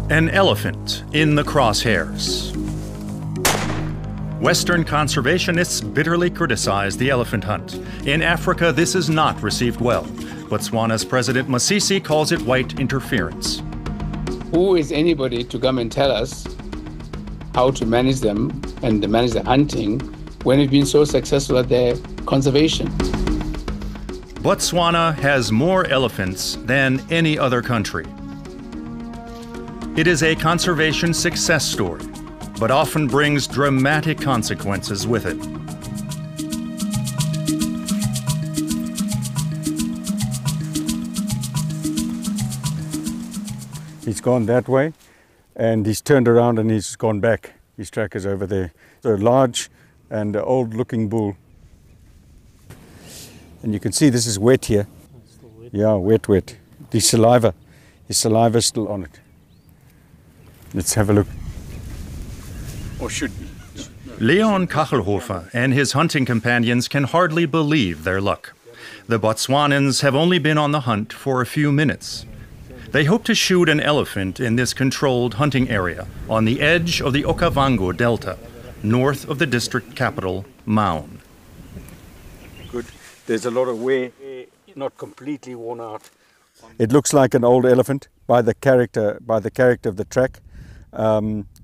An elephant in the crosshairs. Western conservationists bitterly criticize the elephant hunt. In Africa, this is not received well. Botswana's President Masisi calls it white interference. Who is anybody to come and tell us how to manage them and to manage the hunting when we've been so successful at their conservation? Botswana has more elephants than any other country. It is a conservation success story, but often brings dramatic consequences with it. He's gone that way, and he's turned around and he's gone back. His track is over there. So a large and old-looking bull. And you can see this is wet here. Yeah, wet. His saliva is still on it. Let's have a look. Or should be. Leon Kachelhofer and his hunting companions can hardly believe their luck. The Botswanans have only been on the hunt for a few minutes. They hope to shoot an elephant in this controlled hunting area on the edge of the Okavango Delta, north of the district capital, Maun. Good. There's a lot of wear, not completely worn out. It looks like an old elephant by the character of the track.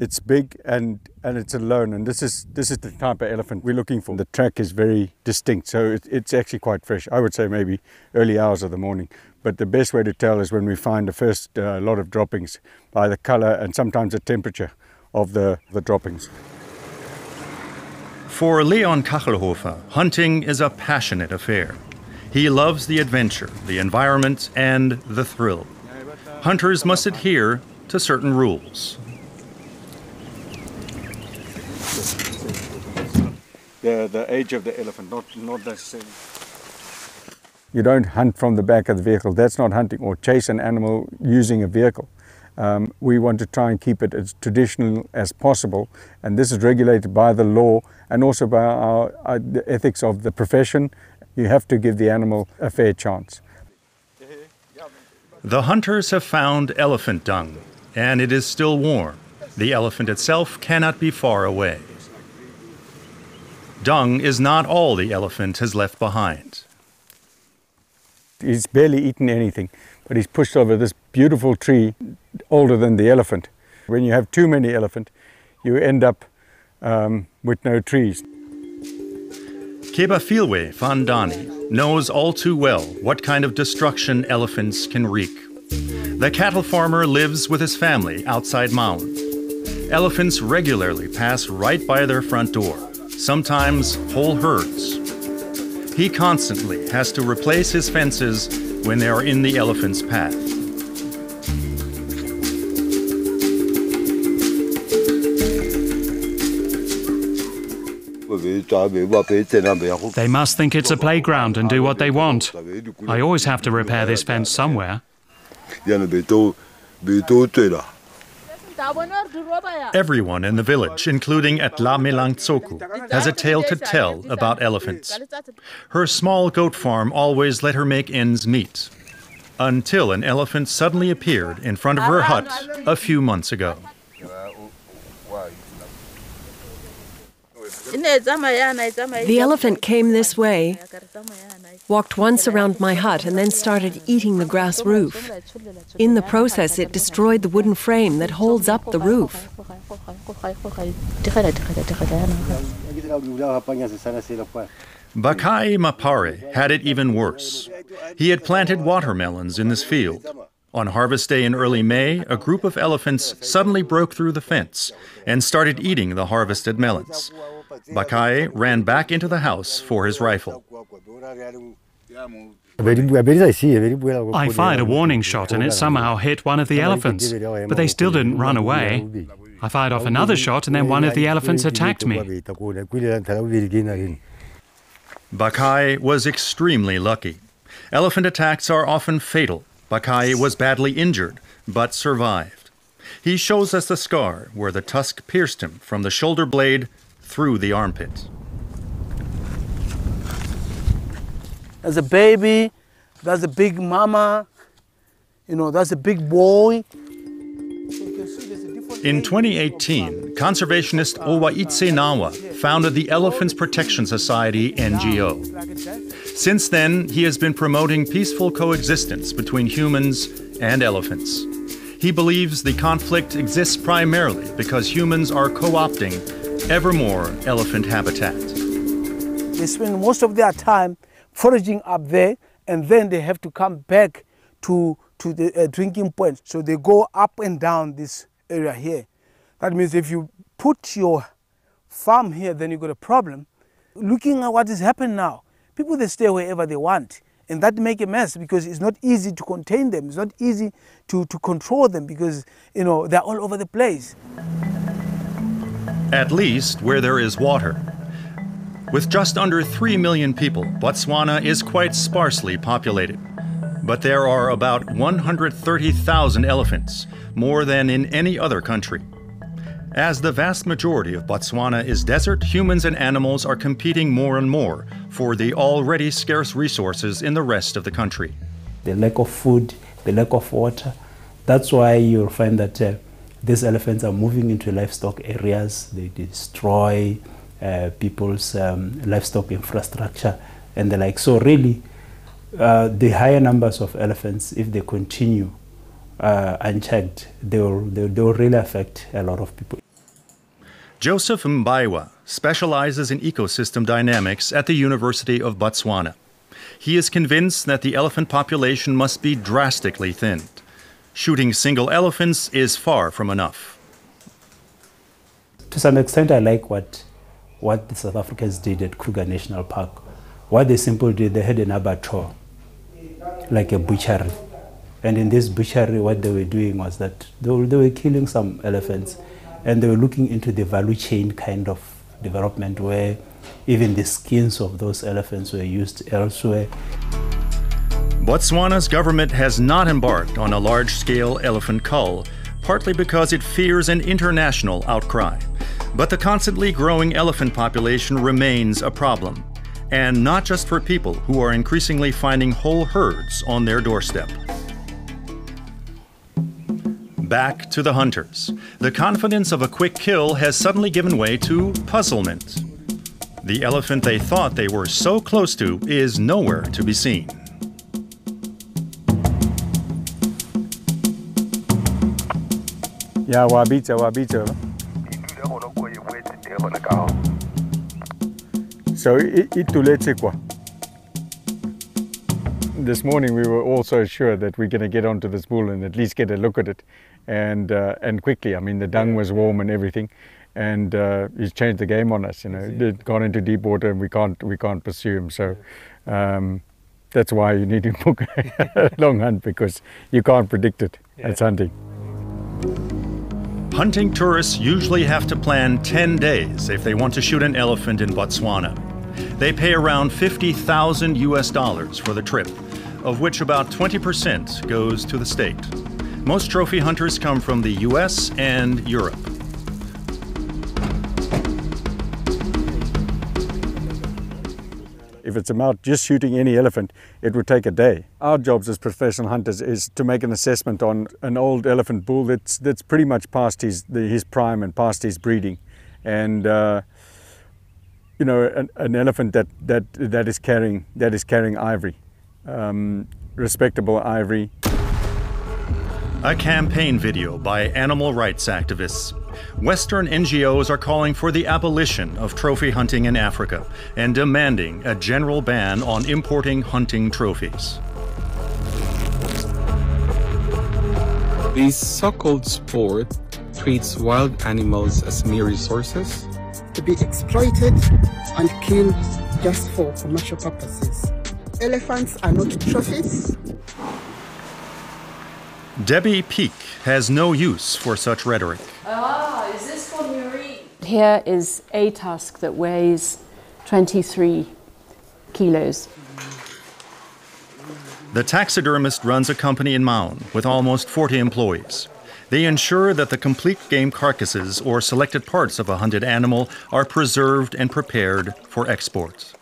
It's big and it's alone, and this is the type of elephant we're looking for. The track is very distinct, so it's actually quite fresh. I would say maybe early hours of the morning. But the best way to tell is when we find the first lot of droppings by the color and sometimes the temperature of the droppings. For Leon Kachelhofer, hunting is a passionate affair. He loves the adventure, the environment, and the thrill. Hunters must adhere to certain rules. The age of the elephant, not necessarily. You don't hunt from the back of the vehicle. That's not hunting, or chase an animal using a vehicle. We want to try and keep it as traditional as possible, and this is regulated by the law and also by the ethics of the profession. You have to give the animal a fair chance. The hunters have found elephant dung, and it is still warm. The elephant itself cannot be far away. Dung is not all the elephant has left behind. He's barely eaten anything, but he's pushed over this beautiful tree older than the elephant. When you have too many elephant, you end up with no trees. Kebafilwe van Dani knows all too well what kind of destruction elephants can wreak. The cattle farmer lives with his family outside Maun. Elephants regularly pass right by their front door, sometimes whole herds. He constantly has to replace his fences when they are in the elephant's path. They must think it's a playground and do what they want. I always have to repair this fence somewhere. Everyone in the village, including Atlamelang Tsoku, has a tale to tell about elephants. Her small goat farm always let her make ends meet, until an elephant suddenly appeared in front of her hut a few months ago. The elephant came this way, walked once around my hut, and then started eating the grass roof. In the process, it destroyed the wooden frame that holds up the roof. Bakai Mapare had it even worse. He had planted watermelons in this field. On harvest day in early May, a group of elephants suddenly broke through the fence and started eating the harvested melons. Bakai ran back into the house for his rifle. I fired a warning shot and it somehow hit one of the elephants, but they still didn't run away. I fired off another shot and then one of the elephants attacked me. Bakai was extremely lucky. Elephant attacks are often fatal. Bakai was badly injured, but survived. He shows us the scar where the tusk pierced him from the shoulder blade through the armpit. There's a baby, there's a big mama, that's a big boy. In 2018, conservationist Owaitse Nawa founded the Elephants Protection Society NGO. Since then, he has been promoting peaceful coexistence between humans and elephants. He believes the conflict exists primarily because humans are co-opting ever more elephant habitat. They spend most of their time foraging up there, and then they have to come back to the drinking point. So they go up and down this area here. That means if you put your farm here, then you've got a problem. Looking at what is happening now, people, they stay wherever they want. And that make a mess because it's not easy to contain them. It's not easy to control them because, you know, they're all over the place. At least where there is water. With just under 3 million people, Botswana is quite sparsely populated. But there are about 130,000 elephants, more than in any other country. As the vast majority of Botswana is desert, humans and animals are competing more and more for the already scarce resources in the rest of the country. The lack of food, the lack of water, that's why you'll find that these elephants are moving into livestock areas. They destroy people's livestock infrastructure and the like. So really, the higher numbers of elephants, if they continue unchecked, they will really affect a lot of people. Joseph Mbaiwa specializes in ecosystem dynamics at the University of Botswana. He is convinced that the elephant population must be drastically thinned. Shooting single elephants is far from enough. To some extent, I like what the South Africans did at Kruger National Park. What they simply did, they had an abattoir, like a butchery. And in this butchery, what they were doing was that they were killing some elephants, and they were looking into the value chain kind of development where even the skins of those elephants were used elsewhere. Botswana's government has not embarked on a large-scale elephant cull, partly because it fears an international outcry. But the constantly growing elephant population remains a problem, and not just for people who are increasingly finding whole herds on their doorstep. Back to the hunters. The confidence of a quick kill has suddenly given way to puzzlement. The elephant they thought they were so close to is nowhere to be seen. Yeah, wabita. So this morning we were all so sure that we're going to get onto this bull and at least get a look at it, and quickly. I mean, the dung was warm and everything, and he's changed the game on us. You know, they've gone into deep water and we can't pursue him. So that's why you need to book a long hunt, because you can't predict it. It's hunting. Hunting tourists usually have to plan 10 days if they want to shoot an elephant in Botswana. They pay around $50,000 US for the trip, of which about 20% goes to the state. Most trophy hunters come from the US and Europe. If it's about just shooting any elephant, it would take a day. Our jobs as professional hunters is to make an assessment on an old elephant bull that's pretty much past his prime and past his breeding, and you know, an elephant that is carrying ivory, respectable ivory. A campaign video by animal rights activists. Western NGOs are calling for the abolition of trophy hunting in Africa and demanding a general ban on importing hunting trophies. This so-called sport treats wild animals as mere resources to be exploited and killed just for commercial purposes. Elephants are not trophies. Debbie Peak has no use for such rhetoric. Is this for Marie? Here is a tusk that weighs 23 kilos. The taxidermist runs a company in Maun with almost 40 employees. They ensure that the complete game carcasses or selected parts of a hunted animal are preserved and prepared for export.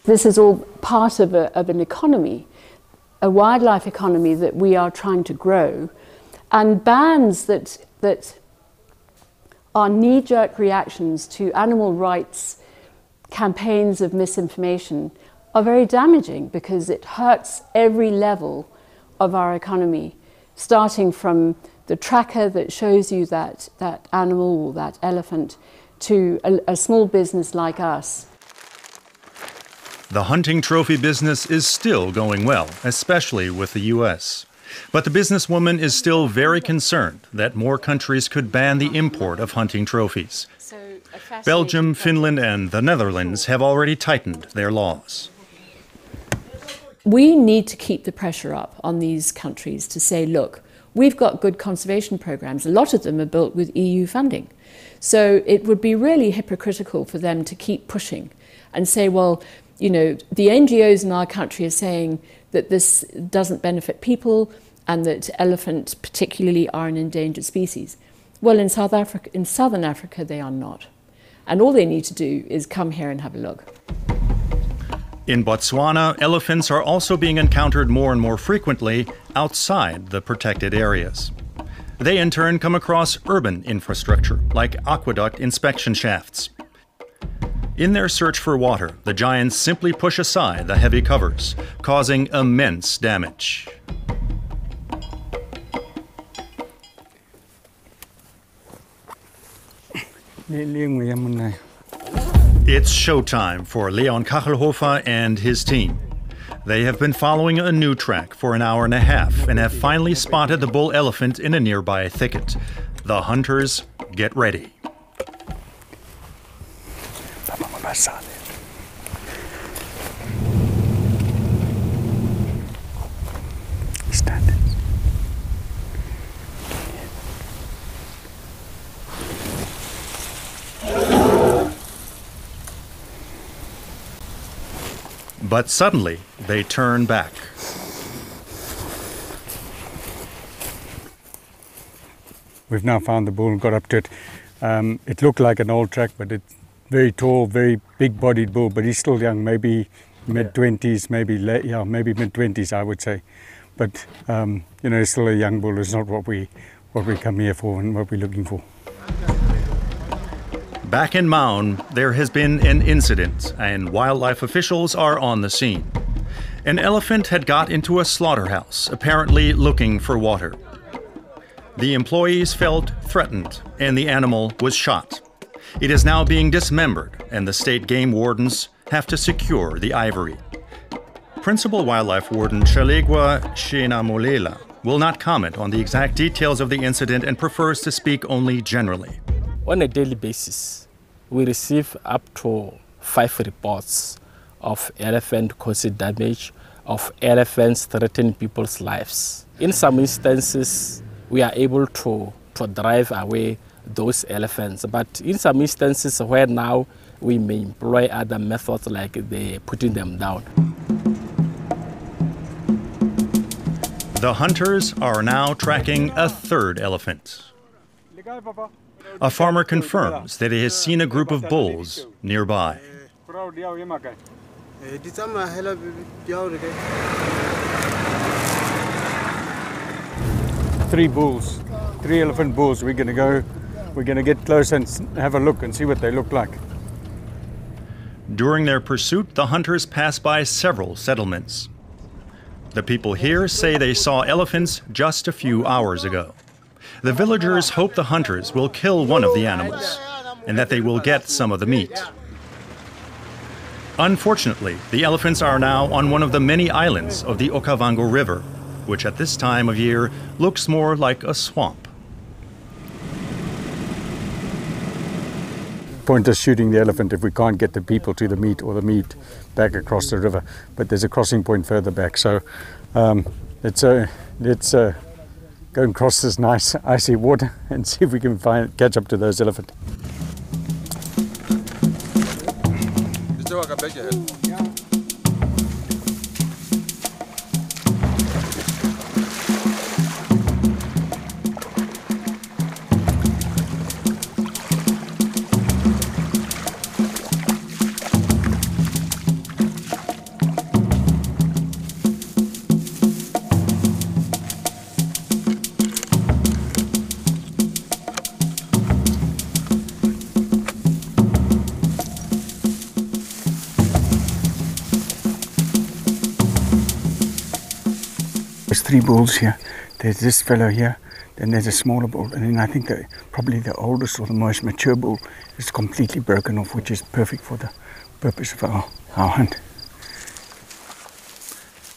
This is all part of an economy. a wildlife economy that we are trying to grow, and bans that are knee-jerk reactions to animal rights campaigns of misinformation are very damaging, because it hurts every level of our economy, starting from the tracker that shows you that animal or that elephant to a small business like us. The hunting trophy business is still going well, especially with the US. But the businesswoman is still very concerned that more countries could ban the import of hunting trophies. Belgium, Finland, and the Netherlands have already tightened their laws. We need to keep the pressure up on these countries to say, look, we've got good conservation programs. A lot of them are built with EU funding. So it would be really hypocritical for them to keep pushing and say, well, you know, the NGOs in our country are saying that this doesn't benefit people and that elephants particularly are an endangered species. Well, in Southern Africa, they are not. And all they need to do is come here and have a look. In Botswana, elephants are also being encountered more and more frequently outside the protected areas. They in turn come across urban infrastructure, like aqueduct inspection shafts. In their search for water, the giants simply push aside the heavy covers, causing immense damage. It's showtime for Leon Kachelhofer and his team. They have been following a new track for an hour and a half and have finally spotted the bull elephant in a nearby thicket. The hunters get ready. But suddenly, they turn back. We've now found the bull and got up to it. It looked like an old track, but it's very tall, very big-bodied bull, but he's still young, maybe mid-20s, maybe mid-20s, I would say. But, you know, he's still a young bull. It's not what we come here for and what we're looking for. Back in Maun, there has been an incident, and wildlife officials are on the scene. An elephant had got into a slaughterhouse, apparently looking for water. The employees felt threatened, and the animal was shot. It is now being dismembered, and the state game wardens have to secure the ivory. Principal Wildlife Warden Chalegwa Shenamolela will not comment on the exact details of the incident and prefers to speak only generally. On a daily basis, we receive up to 5 reports of elephant causing damage, of elephants threatening people's lives. In some instances, we are able to drive away those elephants, but in some instances where now we may employ other methods like putting them down. The hunters are now tracking a third elephant. A farmer confirms that he has seen a group of bulls nearby. 3 bulls, 3 elephant bulls. We're going to get close and have a look and see what they look like. During their pursuit, the hunters pass by several settlements. The people here say they saw elephants just a few hours ago. The villagers hope the hunters will kill one of the animals and that they will get some of the meat. Unfortunately, the elephants are now on one of the many islands of the Okavango River, which at this time of year looks more like a swamp. Point us shooting the elephant if we can't get the people to the meat or the meat back across the river. But there's a crossing point further back, so let's go and cross this nice icy water and see if we can catch up to those elephants. There's 3 bulls here. There's this fellow here, then there's a smaller bull, and then I think probably the oldest or the most mature bull is completely broken off, which is perfect for the purpose of our hunt.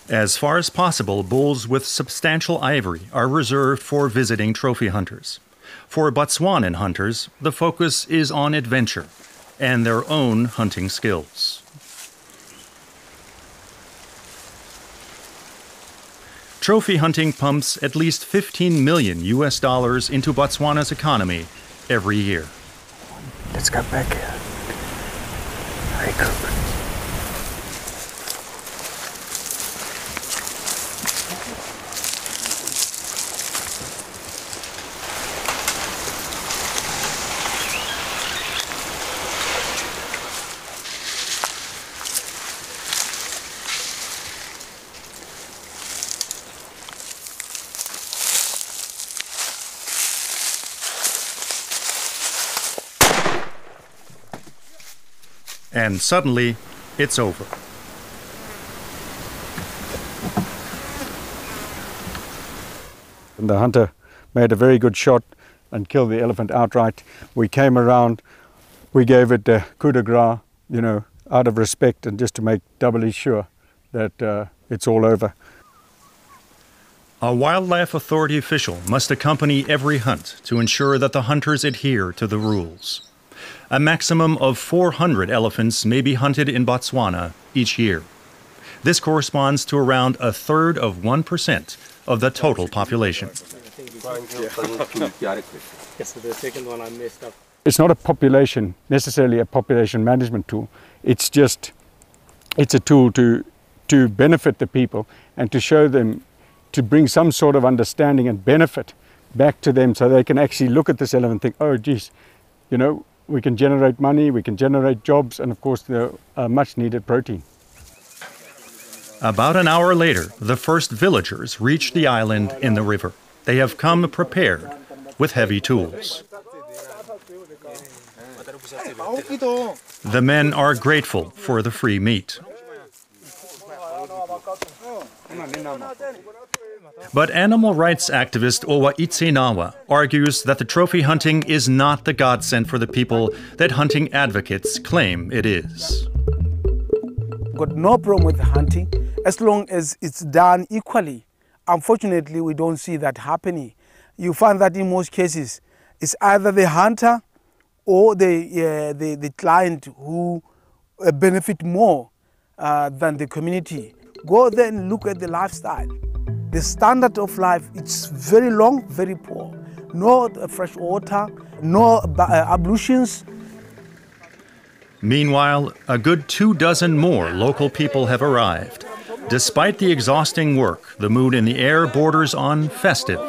As far as possible, bulls with substantial ivory are reserved for visiting trophy hunters. For Botswanan hunters, the focus is on adventure and their own hunting skills. Trophy hunting pumps at least $15 million into Botswana's economy every year. Let's go back here. Very good. And suddenly, it's over. And the hunter made a very good shot and killed the elephant outright. We came around, we gave it a coup de grace, you know, out of respect and just to make doubly sure that it's all over. A wildlife authority official must accompany every hunt to ensure that the hunters adhere to the rules. A maximum of 400 elephants may be hunted in Botswana each year. This corresponds to around 1/3 of 1% of the total population. It's not a population, necessarily a population management tool. It's a tool to benefit the people and to show them, to bring some sort of understanding and benefit back to them so they can actually look at this elephant and think, oh geez, you know, we can generate money, we can generate jobs, and of course the much needed protein. About an hour later, the first villagers reach the island in the river. They have come prepared with heavy tools. The men are grateful for the free meat. But animal rights activist Owa Itsenawa argues that the trophy hunting is not the godsend for the people that hunting advocates claim it is. Got no problem with hunting as long as it's done equally. Unfortunately, we don't see that happening. You find that in most cases, it's either the hunter or the client who benefit more than the community. Go there and look at the lifestyle. The standard of life, it's very long, very poor. No fresh water, no ablutions. Meanwhile, a good 24 more local people have arrived. Despite the exhausting work, the mood in the air borders on festive.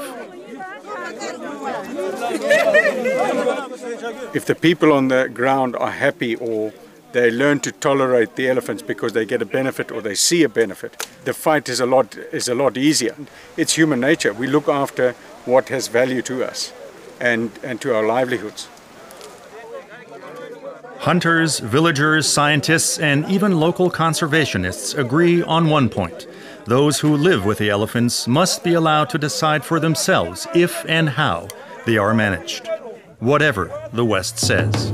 If the people on the ground are happy or they learn to tolerate the elephants because they get a benefit or they see a benefit, the fight is a lot easier. It's human nature. We look after what has value to us and to our livelihoods. Hunters, villagers, scientists, and even local conservationists agree on one point. Those who live with the elephants must be allowed to decide for themselves if and how they are managed, whatever the West says.